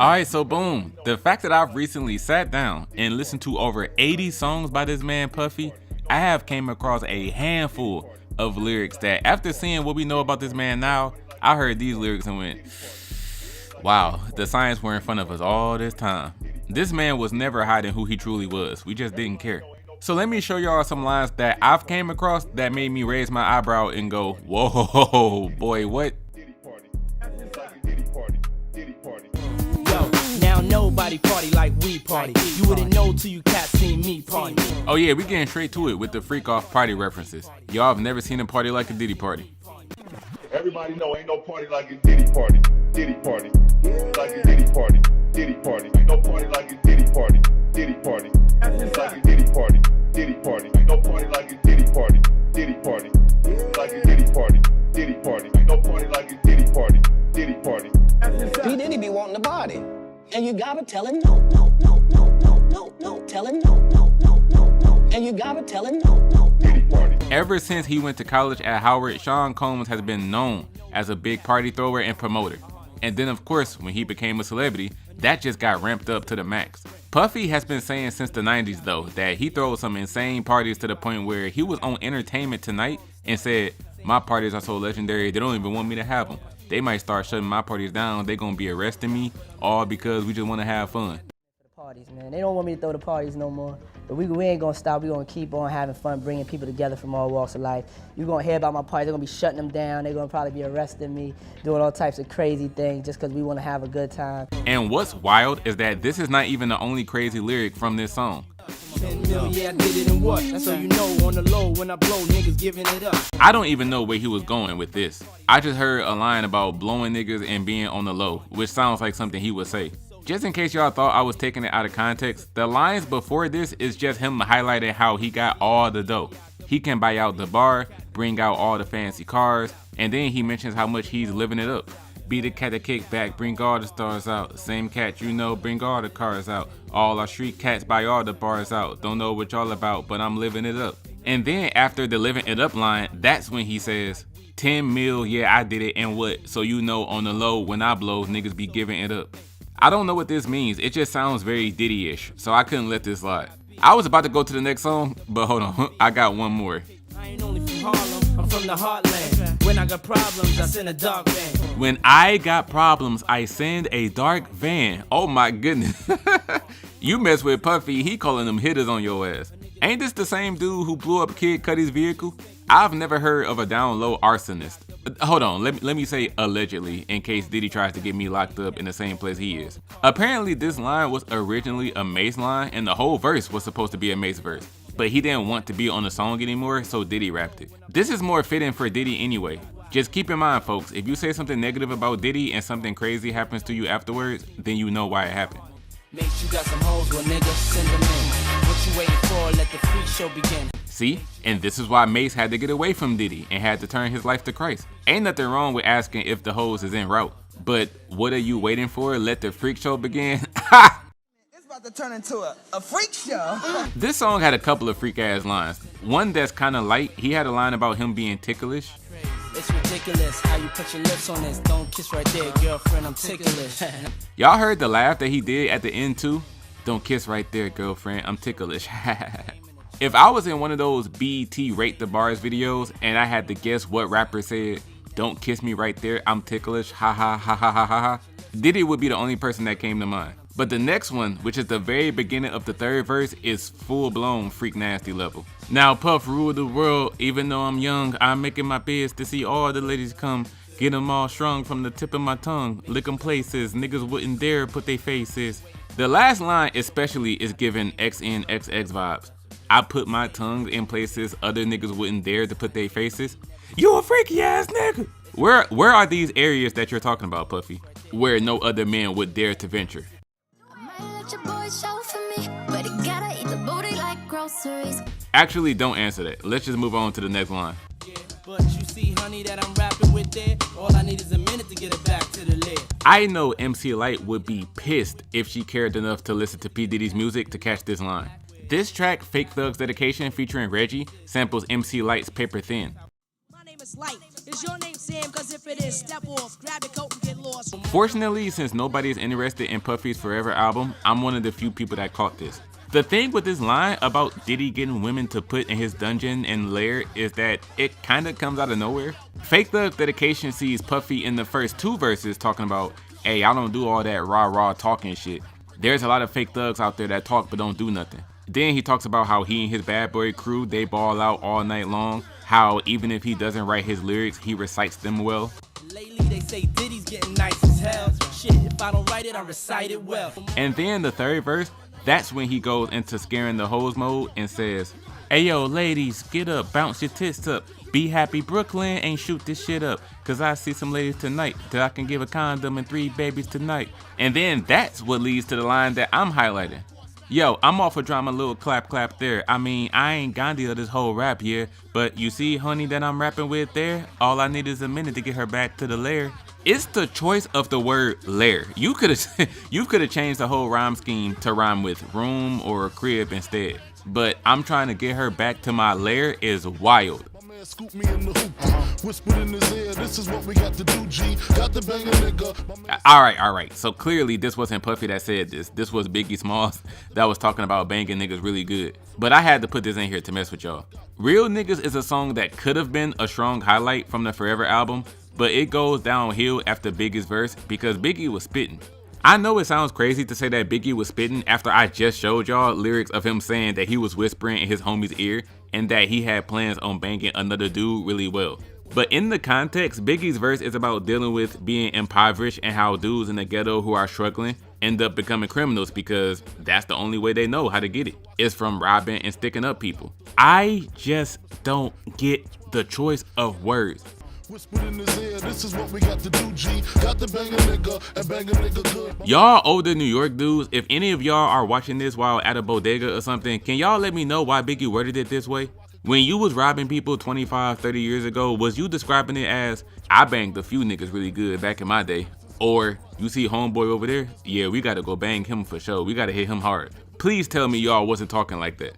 Alright, so boom. The fact that I've recently sat down and listened to over 80 songs by this man Puffy, I have came across a handful of lyrics that after seeing what we know about this man now, I heard these lyrics and went, wow, the science were in front of us all this time. This man was never hiding who he truly was. We just didn't care. So let me show y'all some lines that I've came across that made me raise my eyebrow and go, whoa, boy, what? Yo, now nobody party like we party. You wouldn't know till you cats seen me party. Oh yeah, we getting straight to it with the freak off party references. Y'all have never seen a party like a Diddy party. Everybody know ain't no party like a Diddy party. Diddy party. Like a Diddy party. Diddy party. Ain't no party like a Diddy party. Diddy party. Like a Diddy party. Diddy party. Ain't no party like a Diddy party. Diddy party. Like a Diddy party. Diddy party. Ain't no party like a Diddy party. Diddy party. P. Diddy be wanting the body. And you gotta tell him no, no, no, no, no, no, no. Tell him no, no, no, no, no. And you gotta tell him no, no, Diddy party. Ever since he went to college at Howard, Sean Combs has been known as a big party thrower and promoter. And then of course, when he became a celebrity, that just got ramped up to the max. Puffy has been saying since the 90s though, that he throws some insane parties to the point where he was on Entertainment Tonight and said, my parties are so legendary, they don't even want me to have them. They might start shutting my parties down, they gonna be arresting me, all because we just wanna have fun. Parties, man. They don't want me to throw the parties no more. But we ain't gonna stop. We gonna keep on having fun, bringing people together from all walks of life. You're gonna hear about my parties. They're gonna be shutting them down. They're gonna probably be arresting me, doing all types of crazy things just because we wanna have a good time. And what's wild is that this is not even the only crazy lyric from this song. 10 million, yeah, I did it in what? That's so you know on the low when I blow, niggas giving it up. I don't even know where he was going with this. I just heard a line about blowing niggas and being on the low, which sounds like something he would say. Just in case y'all thought I was taking it out of context, the lines before this is just him highlighting how he got all the dough. He can buy out the bar, bring out all the fancy cars, and then he mentions how much he's living it up. Be the cat that kick back, bring all the stars out. Same cat, you know, bring all the cars out. All our street cats buy all the bars out. Don't know what y'all about, but I'm living it up. And then after the living it up line, that's when he says, 10 mil, yeah, I did it, and what? So you know on the low, when I blow, niggas be giving it up. I don't know what this means, it just sounds very Diddy-ish, so I couldn't let this slide. I was about to go to the next song, but hold on, I got one more. I ain't only from Harlem, I'm from the heartland. When I got problems, I send a dark van. When I got problems, I send a dark van. Oh my goodness. You mess with Puffy, he calling them hitters on your ass. Ain't this the same dude who blew up Kid Cudi's vehicle? I've never heard of a down low arsonist. Hold on, let me say allegedly in case Diddy tries to get me locked up in the same place he is. Apparently this line was originally a Mace line and the whole verse was supposed to be a Mace verse. But he didn't want to be on the song anymore, so Diddy rapped it. This is more fitting for Diddy anyway. Just keep in mind folks, if you say something negative about Diddy and something crazy happens to you afterwards, then you know why it happened. Make sure you got some hoes, well nigga, send them in. What you waiting for, let the freak show begin. See? And this is why Mace had to get away from Diddy and had to turn his life to Christ. Ain't nothing wrong with asking if the hose is en route. But what are you waiting for? Let the freak show begin? Ha! It's about to turn into a freak show. This song had a couple of freak ass lines. One that's kind of light, he had a line about him being ticklish. It's ridiculous how you put your lips on this. Don't kiss right there, girlfriend, I'm ticklish. Y'all heard the laugh that he did at the end too? Don't kiss right there, girlfriend, I'm ticklish. If I was in one of those BET Rate the Bars videos and I had to guess what rapper said, don't kiss me right there, I'm ticklish, ha ha ha ha ha ha ha, Diddy would be the only person that came to mind. But the next one, which is the very beginning of the third verse, is full-blown freak nasty level. Now Puff rule the world, even though I'm young, I'm making my best to see all the ladies come. Get them all strung from the tip of my tongue, lick them places, niggas wouldn't dare put they faces. The last line especially is giving XNXX vibes. I put my tongue in places other niggas wouldn't dare to put their faces. You a freaky ass nigga. Where are these areas that you're talking about, Puffy? Where no other man would dare to venture. Actually, don't answer that. Let's just move on to the next line. But you see, honey, that I'm rapping with there. All I need is a minute to get it back to the lid. I know MC Lyte would be pissed if she cared enough to listen to P. Diddy's music to catch this line. This track, Fake Thug's Dedication featuring Reggie, samples MC Lyte's Paper Thin. My name is Light. It's Is your name Sam? Cause if it is, step off, grab your coat and get lost. Fortunately, since nobody is interested in Puffy's Forever album, I'm one of the few people that caught this. The thing with this line about Diddy getting women to put in his dungeon and lair is that it kinda comes out of nowhere. Fake Thug's dedication sees Puffy in the first 2 verses talking about, hey, I don't do all that rah-rah talking shit. There's a lot of fake thugs out there that talk but don't do nothing. Then he talks about how he and his bad boy crew, they ball out all night long, how even if he doesn't write his lyrics, he recites them well. Lately they say Diddy's getting nice as hell. Shit, if I don't write it, I recite it well. And then the 3rd verse, that's when he goes into scaring the hoes mode and says, hey yo ladies, get up, bounce your tits up. Be happy Brooklyn ain't shoot this shit up. Cause I see some ladies tonight that I can give a condom and 3 babies tonight. And then that's what leads to the line that I'm highlighting. Yo, I'm off for drama, little clap clap there. I mean, I ain't Gandhi of this whole rap here, but you see honey that I'm rapping with there? All I need is a minute to get her back to the lair. It's the choice of the word lair. You could have changed the whole rhyme scheme to rhyme with room or crib instead. But I'm trying to get her back to my lair is wild. Scoop me in the hoop, whispered in his ear, this is what we got to do, G. Got the bang a nigga. Alright. So clearly this wasn't Puffy that said this. This was Biggie Smalls that was talking about banging niggas really good. But I had to put this in here to mess with y'all. Real Niggas is a song that could have been a strong highlight from the Forever album, but it goes downhill after Biggie's verse because Biggie was spitting. I know it sounds crazy to say that Biggie was spitting after I just showed y'all lyrics of him saying that he was whispering in his homie's ear and that he had plans on banging another dude really well. But in the context, Biggie's verse is about dealing with being impoverished and how dudes in the ghetto who are struggling end up becoming criminals because that's the only way they know how to get it. It's from robbing and sticking up people. I just don't get the choice of words. Whispered in his ear, this is what we got to do, G. Got to bang a nigga and bang a nigga good. Y'all older New York dudes, if any of y'all are watching this while at a bodega or something, can y'all let me know why Biggie worded it this way? When you was robbing people 25, 30 years ago, was you describing it as, I banged a few niggas really good back in my day? Or, you see homeboy over there? Yeah, we gotta go bang him for sure. We gotta hit him hard. Please tell me y'all wasn't talking like that.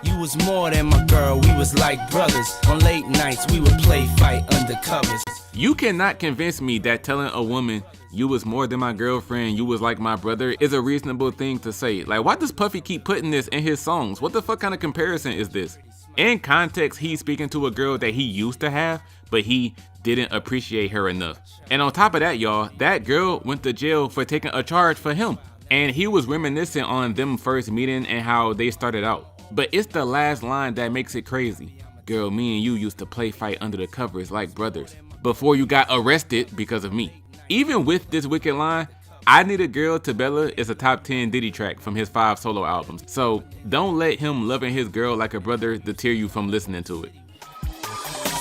You was more than my girl, we was like brothers. On late nights, we would play fight under covers. You cannot convince me that telling a woman, you was more than my girlfriend, you was like my brother, is a reasonable thing to say. Like, why does Puffy keep putting this in his songs? What the fuck kind of comparison is this? In context, he's speaking to a girl that he used to have, but he didn't appreciate her enough. And on top of that, y'all, that girl went to jail for taking a charge for him. And he was reminiscing on them first meeting and how they started out. But it's the last line that makes it crazy. Girl, me and you used to play fight under the covers like brothers before you got arrested because of me. Even with this wicked line, I Need a Girl to Bella is a top 10 Diddy track from his 5 solo albums. So don't let him loving his girl like a brother deter you from listening to it.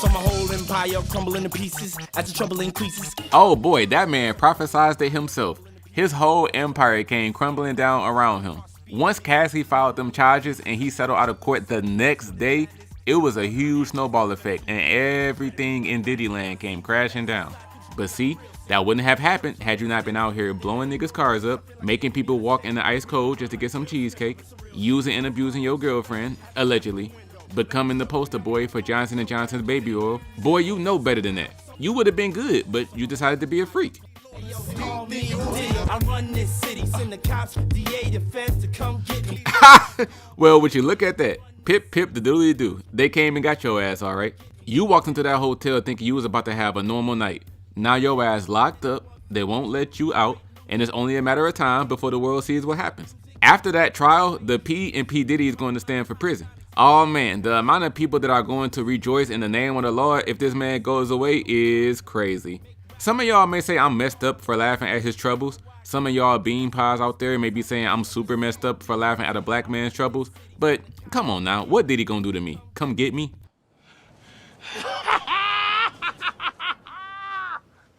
So my whole empire crumbling to pieces as the trouble increases. Oh boy, that man prophesized it himself. His whole empire came crumbling down around him. Once Cassie filed them charges and he settled out of court the next day, it was a huge snowball effect and everything in Diddy land came crashing down. But see, that wouldn't have happened had you not been out here blowing niggas' cars up, making people walk in the ice cold just to get some cheesecake, using and abusing your girlfriend, allegedly, becoming the poster boy for Johnson & Johnson's baby oil. Boy, you know better than that. You would have been good, but you decided to be a freak. I run this city, send the cops, DA, defense to come get me. Well, would you look at that? Pip, pip, the doodly do. They came and got your ass, all right? You walked into that hotel thinking you was about to have a normal night. Now your ass locked up, they won't let you out, and it's only a matter of time before the world sees what happens. After that trial, the P in P. Diddy is going to stand for prison. Oh man, the amount of people that are going to rejoice in the name of the Lord if this man goes away is crazy. Some of y'all may say I'm messed up for laughing at his troubles. Some of y'all bean pies out there may be saying I'm super messed up for laughing at a black man's troubles. But come on now, what did he gonna do to me? Come get me?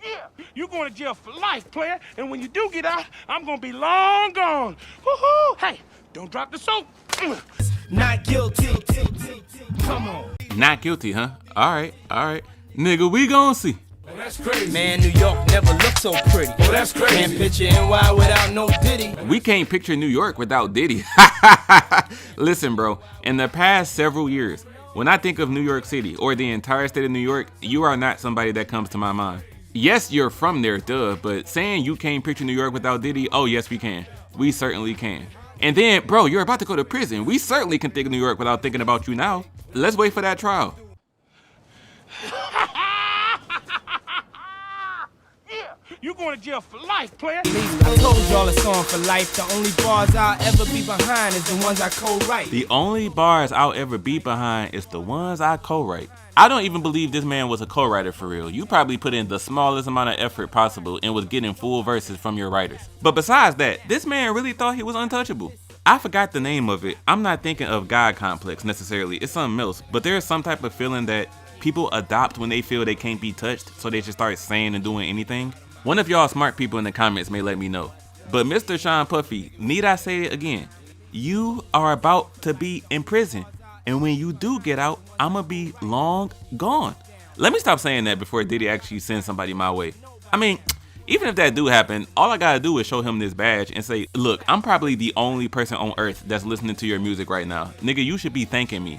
Yeah, you're going to jail for life, player. And when you do get out, I'm gonna be long gone. Woohoo! Hey, don't drop the soap. Not guilty. Come on. Not guilty, huh? All right. Nigga, we gon' see. Oh, that's crazy. Man, New York never looked so pretty. Oh, that's crazy. Can't picture NY without no Diddy. We can't picture New York without Diddy. Listen, bro, in the past several years, When I think of New York City or the entire state of New York, you are not somebody that comes to my mind. Yes, you're from there, duh, but saying you can't picture New York without Diddy, oh yes we can. We certainly can. And then, bro, you're about to go to prison. We certainly can think of New York without thinking about you now. Let's wait for that trial. You going to jail for life, player. I told y'all it's on for life. The only bars I'll ever be behind is the ones I co-write. The only bars I'll ever be behind is the ones I co-write. I don't even believe this man was a co-writer for real. You probably put in the smallest amount of effort possible and was getting full verses from your writers. But besides that, this man really thought he was untouchable. I forgot the name of it. I'm not thinking of God complex necessarily. It's something else. But there's some type of feeling that people adopt when they feel they can't be touched, so they just start saying and doing anything. One of y'all smart people in the comments may let me know. But Mr. Sean Puffy, need I say it again? You are about to be in prison. And when you do get out, I'ma be long gone. Let me stop saying that before Diddy actually sends somebody my way. I mean, even if that do happen, all I gotta do is show him this badge and say, look, I'm probably the only person on earth that's listening to your music right now. Nigga, you should be thanking me.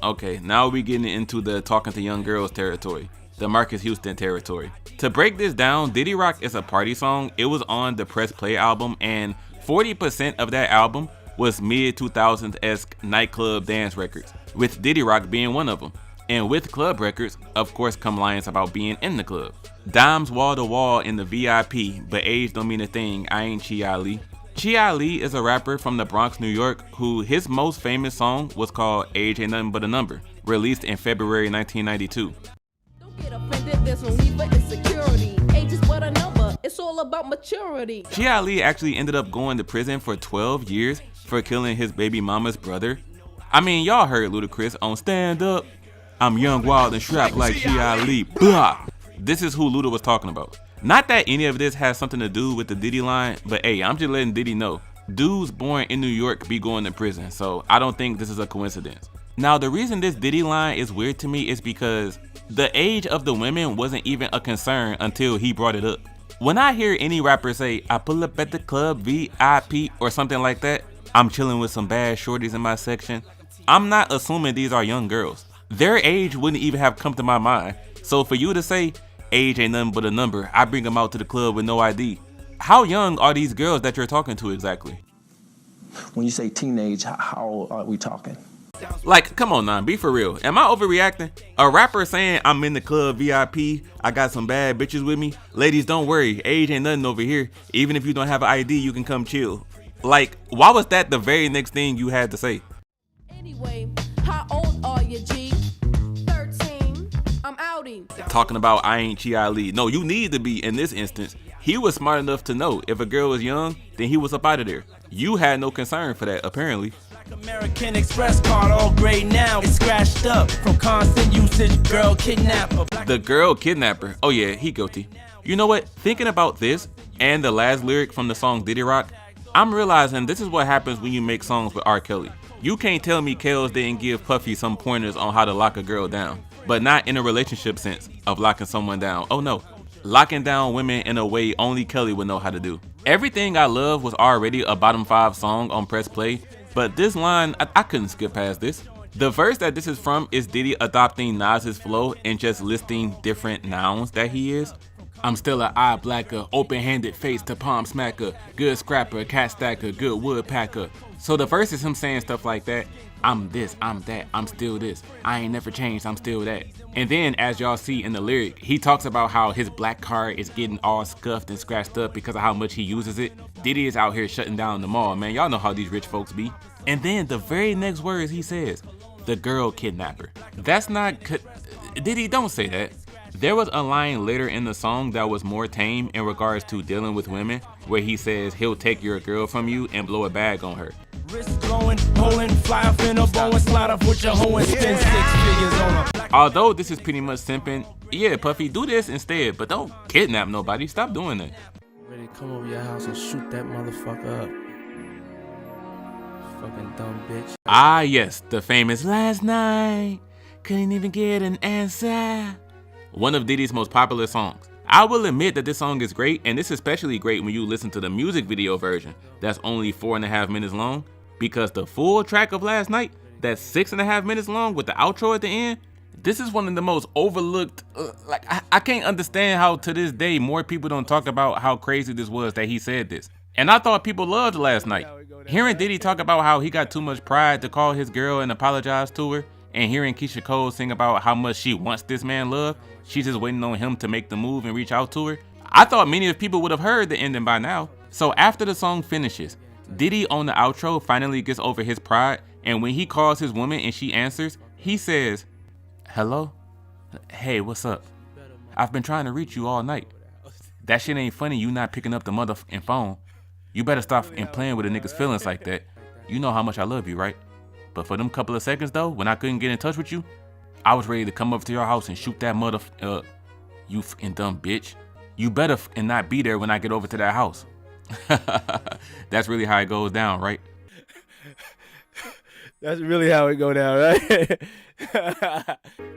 Okay, now we getting into the talking to young girls territory, the Marcus Houston territory. To break this down, Diddy Rock is a party song. It was on the Press Play album, and 40% of that album was mid-2000s-esque nightclub dance records, with Diddy Rock being one of them. And with club records, of course, come lines about being in the club. Dimes wall to wall in the VIP, but age don't mean a thing, I ain't Chi Lee. Chi Lee is a rapper from the Bronx, New York, who his most famous song was called Age Ain't Nothing But a Number, released in February 1992. Don't get offended, there's no need for insecurity. Age is but a number, it's all about maturity. Chi Lee actually ended up going to prison for 12 years for killing his baby mama's brother. I mean, y'all heard Ludacris on Stand Up. I'm young, wild, and strapped like Chi Lee. Blah! This is who Luda was talking about. Not that any of this has something to do with the Diddy line, but hey, I'm just letting Diddy know. Dudes born in New York be going to prison, so I don't think this is a coincidence. Now, the reason this Diddy line is weird to me is because the age of the women wasn't even a concern until he brought it up. When I hear any rapper say, I pull up at the club VIP or something like that, I'm chilling with some bad shorties in my section, I'm not assuming these are young girls. Their age wouldn't even have come to my mind. So for you to say, age ain't nothing but a number, I bring them out to the club with no ID. How young are these girls that you're talking to exactly? When you say teenage, how old are we talking? Like, come on now, be for real. Am I overreacting? A rapper saying I'm in the club VIP, I got some bad bitches with me. Ladies, don't worry, age ain't nothing over here. Even if you don't have an ID, you can come chill. Like, why was that the very next thing you had to say? Anyway, how old are you, G? 13, I'm outie. Talking about I ain't Chi Lee. No, you need to be in this instance. He was smart enough to know if a girl was young, then he was up out of there. You had no concern for that, apparently. American Express card, all gray now. It's scratched up from constant usage. Girl kidnapper. The girl kidnapper. Oh yeah, he guilty. You know what? Thinking about this and the last lyric from the song Diddy Rock, I'm realizing this is what happens when you make songs with R. Kelly. You can't tell me Kels didn't give Puffy some pointers on how to lock a girl down, but not in a relationship sense of locking someone down. Oh no, locking down women in a way only Kelly would know how to do. Everything I Love was already a bottom 5 song on Press Play, but this line, I couldn't skip past this. The verse that this is from is Diddy adopting Nas's flow and just listing different nouns that he is. I'm still an eye blacker, open-handed face to palm smacker, good scrapper, cat stacker, good wood packer. So the verse is him saying stuff like that. I'm this, I'm that, I'm still this. I ain't never changed, I'm still that. And then as y'all see in the lyric, he talks about how his black car is getting all scuffed and scratched up because of how much he uses it. Diddy is out here shutting down the mall, man. Y'all know how these rich folks be. And then the very next words he says, the girl kidnapper. That's not, Diddy, don't say that. There was a line later in the song that was more tame in regards to dealing with women, where he says he'll take your girl from you and blow a bag on her. Wrist glowing, pulling, fly up in a bow and slide off with your hoe and spend 6 figures on her. Although this is pretty much simping, yeah, Puffy, do this instead, but don't kidnap nobody. Stop doing that. Ready to come over your house and shoot that motherfucker up. Fucking dumb bitch. Ah, yes, the famous last night, couldn't even get an answer. One of Diddy's most popular songs. I will admit that this song is great, and it's especially great when you listen to the music video version that's only 4.5 minutes long, because the full track of Last Night, that's 6.5 minutes long with the outro at the end, this is one of the most overlooked, I can't understand how to this day more people don't talk about how crazy this was that he said this. And I thought people loved Last Night. Hearing Diddy talk about how he got too much pride to call his girl and apologize to her, and hearing Keisha Cole sing about how much she wants this man love, she's just waiting on him to make the move and reach out to her, I thought many of people would have heard the ending by now. So after the song finishes, Diddy on the outro finally gets over his pride, and when he calls his woman and she answers, he says, "Hello? Hey, what's up? I've been trying to reach you all night. That shit ain't funny, you not picking up the motherfucking phone. You better stop playing with a nigga's feelings like that. You know how much I love you, right? But for them couple of seconds though, when I couldn't get in touch with you, I was ready to come up to your house and shoot that you fucking dumb bitch. You better not be there when I get over to that house." That's really how it goes down, right? That's really how it go down, right?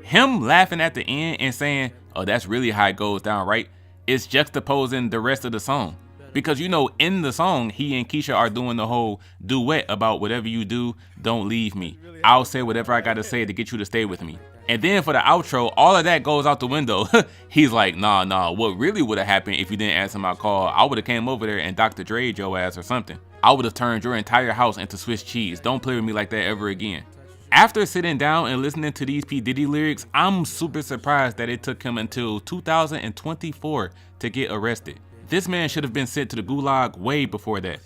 Him laughing at the end and saying, "Oh, that's really how it goes down, right?" It's juxtaposing the rest of the song. Because, you know, in the song, he and Keisha are doing the whole duet about whatever you do, don't leave me. I'll say whatever I gotta say to get you to stay with me. And then for the outro, all of that goes out the window. He's like, nah, what really would have happened if you didn't answer my call? I would have came over there and Dr. Dre'd your ass or something. I would have turned your entire house into Swiss cheese. Don't play with me like that ever again. After sitting down and listening to these P. Diddy lyrics, I'm super surprised that it took him until 2024 to get arrested. This man should have been sent to the gulag way before that.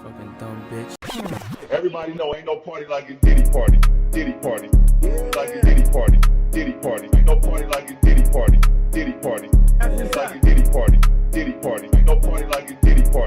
Fucking dumb bitch. Everybody know ain't no party like a Diddy party. Diddy party. Like a Diddy party. Diddy party. Ain't no party like a Diddy party. Diddy party. It's like a Diddy party. Diddy party. Ain't no party like a Diddy party.